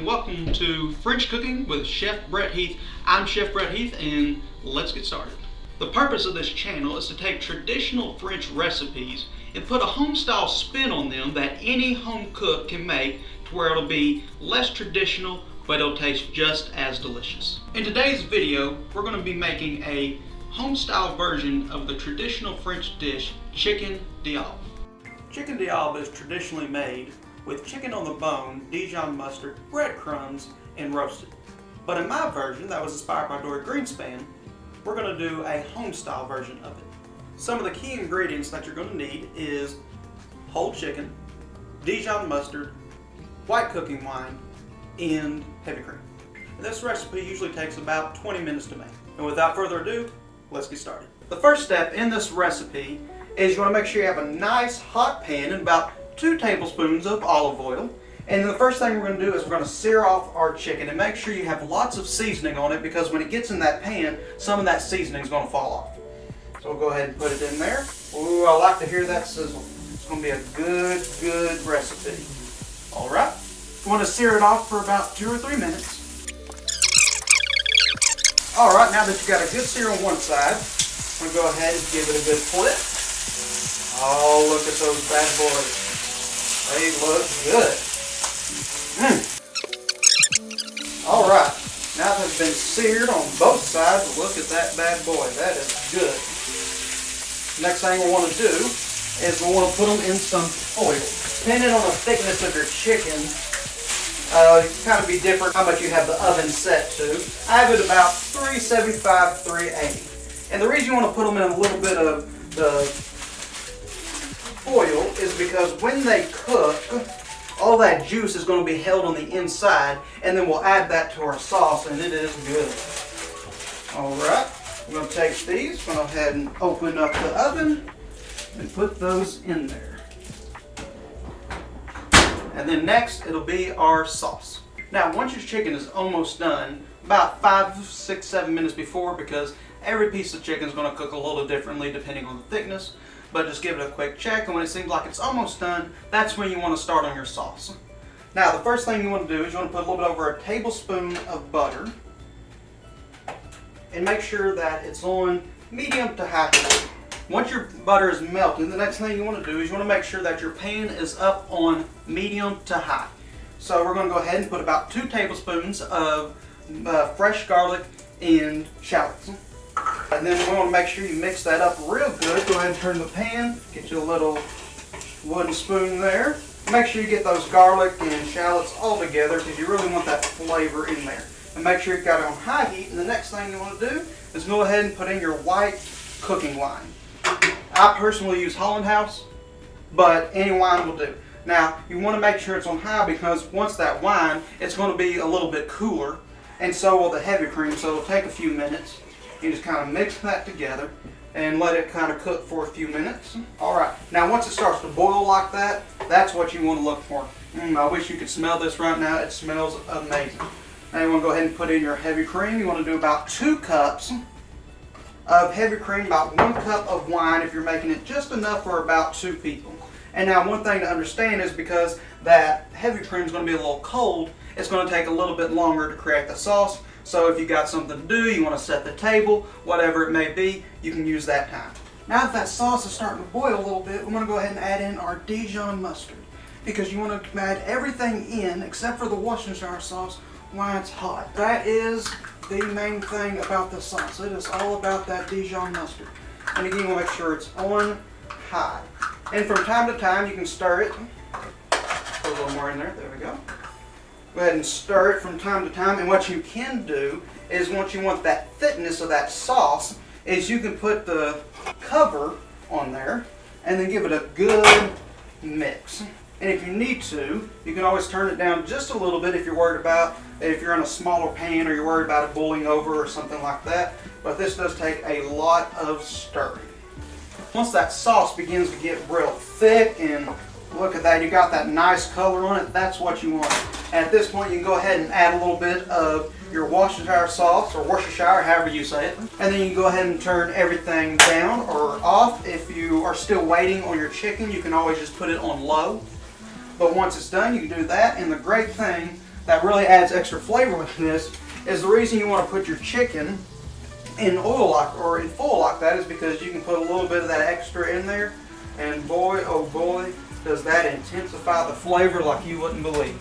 welcome to French Cooking with Chef Brett Heath. I'm Chef Brett Heath and let's get started. The purpose of this channel is to take traditional French recipes and put a home-style spin on them that any home cook can make to where it'll be less traditional, but it'll taste just as delicious. In today's video, we're going to be making a home-style version of the traditional French dish, Chicken Diable. Chicken Diable is traditionally made with chicken on the bone, Dijon mustard, breadcrumbs, and roasted. But in my version, that was inspired by Dory Greenspan, we're going to do a home-style version of it. Some of the key ingredients that you're going to need is whole chicken, Dijon mustard, white cooking wine, and heavy cream. This recipe usually takes about 20 minutes to make. And without further ado, let's get started. The first step in this recipe is you want to make sure you have a nice hot pan and about 2 tablespoons of olive oil. And the first thing we're going to do is we're going to sear off our chicken and make sure you have lots of seasoning on it, because when it gets in that pan, some of that seasoning is going to fall off. So we'll go ahead and put it in there. Ooh, I like to hear that sizzle. It's going to be a good recipe. Alright, we want to sear it off for about 2 or 3 minutes. Alright, now that you've got a good sear on one side, I'm going to go ahead and give it a good flip. Oh, look at those bad boys. They look good. Alright, now that it's been seared on both sides, look at that bad boy. That is good. Next thing we want to do is we want to put them in some foil. Depending on the thickness of your chicken, it can kind of be different how much you have the oven set to. I have it about 375, 380. And the reason you want to put them in a little bit of the foil is because when they cook, all that juice is going to be held on the inside, and then we'll add that to our sauce, and it is good. Alright, I'm going to take these, go ahead and open up the oven and put those in there. And then next, it'll be our sauce. Now, once your chicken is almost done, about 5, 6, 7 minutes before, because every piece of chicken is going to cook a little differently depending on the thickness, but just give it a quick check, and when it seems like it's almost done, that's when you want to start on your sauce. Now, the first thing you want to do is you want to put a little bit over a tablespoon of butter, and make sure that it's on medium to high heat. Once your butter is melted, the next thing you want to do is you want to make sure that your pan is up on medium to high. So we're going to go ahead and put about 2 tablespoons of fresh garlic and shallots. And then we want to make sure you mix that up real good. Go ahead and turn the pan, get you a little wooden spoon there. Make sure you get those garlic and shallots all together, because you really want that flavor in there. And make sure you've got it on high heat. And the next thing you want to do is go ahead and put in your white cooking wine. I personally use Holland House, but any wine will do. Now, you want to make sure it's on high, because once that wine, it's going to be a little bit cooler, and so will the heavy cream, so it'll take a few minutes. You just kind of mix that together and let it kind of cook for a few minutes. Alright, now once it starts to boil like that, that's what you want to look for. I wish you could smell this right now. It smells amazing. Now you want to go ahead and put in your heavy cream. You want to do about 2 cups of heavy cream, about 1 cup of wine if you're making it just enough for about 2 people. And now one thing to understand is, because that heavy cream is going to be a little cold, it's going to take a little bit longer to create the sauce. So if you got something to do, you want to set the table, whatever it may be, you can use that time. Now that that sauce is starting to boil a little bit, we want to go ahead and add in our Dijon mustard, because you want to add everything in except for the Worcestershire sauce while it's hot. That is the main thing about the sauce. It is all about that Dijon mustard. And again, you want to make sure it's on high. And from time to time, you can stir it. Put a little more in there. There we go. Go ahead and stir it from time to time. And what you can do is, once you want that thickness of that sauce, is you can put the cover on there and then give it a good mix. And if you need to, you can always turn it down just a little bit if you're worried about, if you're in a smaller pan or you're worried about it boiling over or something like that. But this does take a lot of stirring. Once that sauce begins to get real thick, and look at that, you got that nice color on it, that's what you want. And at this point, you can go ahead and add a little bit of your Worcestershire sauce, or Worcestershire, however you say it. And then you can go ahead and turn everything down or off. If you are still waiting on your chicken, you can always just put it on low. But once it's done, you can do that. And the great thing that really adds extra flavor with this is the reason you want to put your chicken in oil lock or in full lock. That is because you can put a little bit of that extra in there, and boy, oh boy, does that intensify the flavor like you wouldn't believe.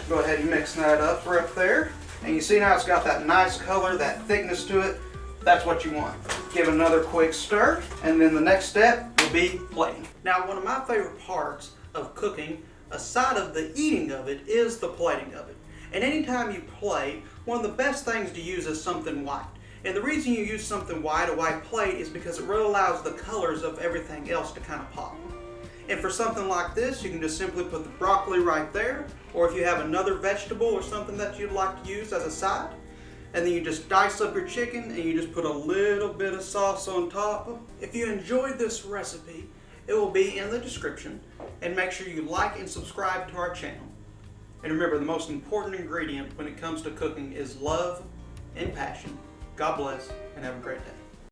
Go ahead and mix that up right there. And you see now it's got that nice color, that thickness to it. That's what you want. Give it another quick stir, and then the next step will be plating. Now, one of my favorite parts of cooking, aside of the eating of it, is the plating of it. And anytime you plate, one of the best things to use is something white. And the reason you use something white, a white plate, is because it really allows the colors of everything else to kind of pop. And for something like this, you can just simply put the broccoli right there, or if you have another vegetable or something that you'd like to use as a side, and then you just dice up your chicken and you just put a little bit of sauce on top. If you enjoyed this recipe, it will be in the description, and make sure you like and subscribe to our channel. And remember, the most important ingredient when it comes to cooking is love and passion. God bless, and have a great day.